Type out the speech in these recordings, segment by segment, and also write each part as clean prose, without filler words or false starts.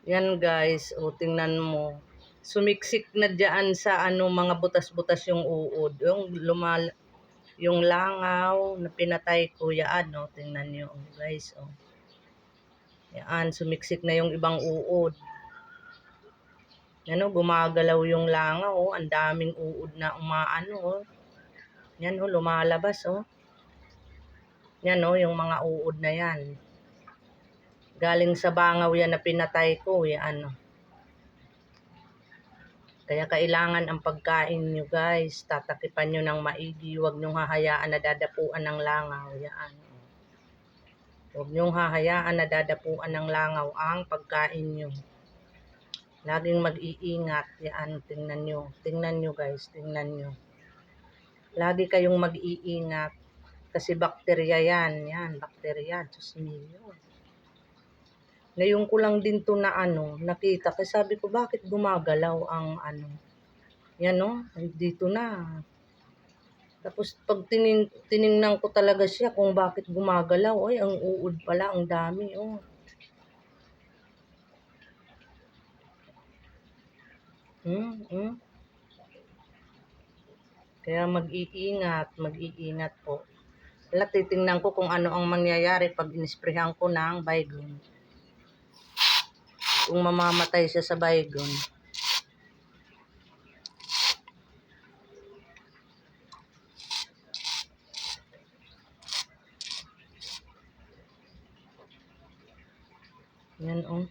Yan guys, o tingnan mo. Sumiksik na diyan sa mga butas-butas yung uod. Yung langaw na pinatay ko, yan o. Tingnan nyo guys o. Yan, sumiksik na yung ibang uod. Yan o, gumagalaw yung langaw o. Ang daming uod na umaano o. Yan o, lumalabas o. Yan o, yung mga uod na yan. Galing sa bangaw yan na pinatay ko, yan o. Kaya kailangan ang pagkain nyo guys, tatakipan nyo ng maigi, huwag nyo hahayaan na dadapuan ng langaw, yan. Huwag nyo hahayaan na dadapuan ng langaw ang pagkain nyo. Laging mag-iingat, yan, tingnan nyo guys, tingnan nyo. Lagi kayong mag-iingat, kasi bakterya yan, bakterya, Diyos mio. Ngayon ko lang din to na nakita. Kasi sabi ko, bakit gumagalaw ang yan o, dito na. Tapos pag tiningnan ko talaga siya kung bakit gumagalaw. Ay, ang uod pala, ang dami o. Kaya mag-iingat po. Wala, titingnan ko kung ano ang mangyayari pag inisprehan ko ng Baygon. Kung mamamatay siya sa Baygon. Yan o.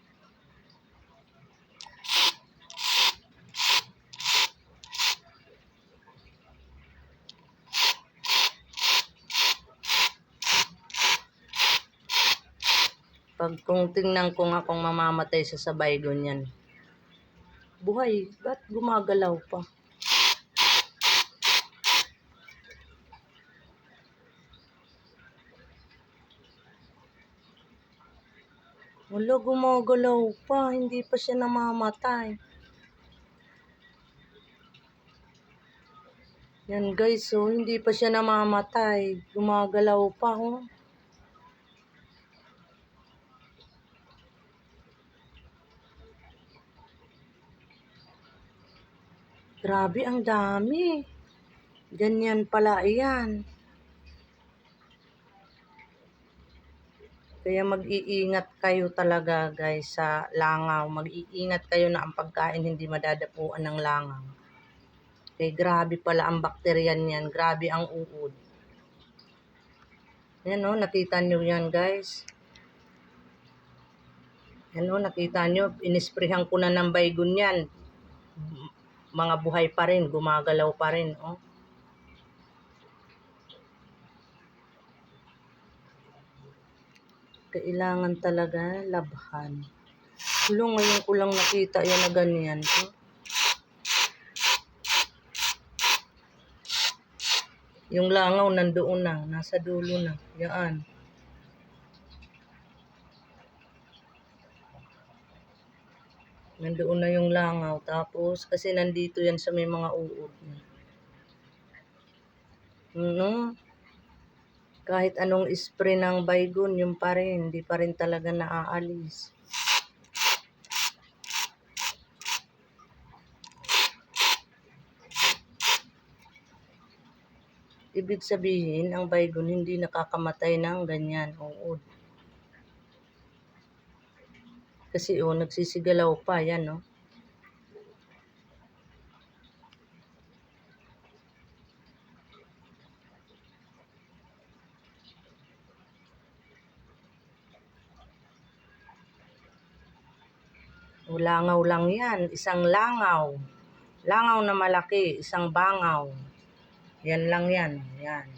Kung tingnan ko nga kung mamamatay siya sa Baygon yan. Buhay, ba't gumagalaw pa? Wala, gumagalaw pa, hindi pa siya namamatay. Yan guys, so hindi pa siya namamatay. Gumagalaw pa, oh. Grabe, ang dami. Ganyan pala yan. Kaya mag-iingat kayo talaga guys sa langaw. Mag-iingat kayo na ang pagkain hindi madadapuan ng langaw. Kaya grabe pala ang bakterya niyan. Grabe ang uod. Yan o, nakita nyo yan guys. Yan o, nakita nyo. Inisprehan ko na ng Baygon yan. Mga buhay pa rin, gumagalaw pa rin, oh. Kailangan talaga labhan. Ngayon ko lang nakita yan na ganyan, oh. Yung langaw nandoon na, nasa dulo na. Yan. Nandoon na yung langaw. Tapos, kasi nandito yan sa may mga uod. No? Kahit anong spray ng Baygon, yung pa rin. Hindi pa rin talaga naaalis. Ibig sabihin, ang Baygon hindi nakakamatay ng ganyan, uod. Kasi nagsisigalaw pa, yan, no? Langaw lang yan, isang langaw. Langaw na malaki, isang bangaw. Yan lang yan, yan.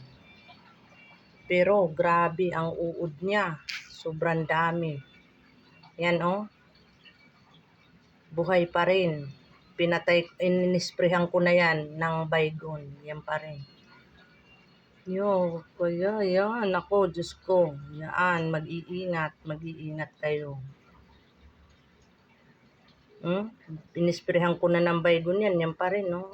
Pero grabe ang uod niya, sobrang dami. Yan oh. Buhay pa rin. Inisprehan ko na yan ng Baygon. Yan pa rin. Kaya yan. Ako, Diyos ko. Yan, mag-iingat kayo. Inisprehan ko na ng Baygon yan. Yan pa rin, no?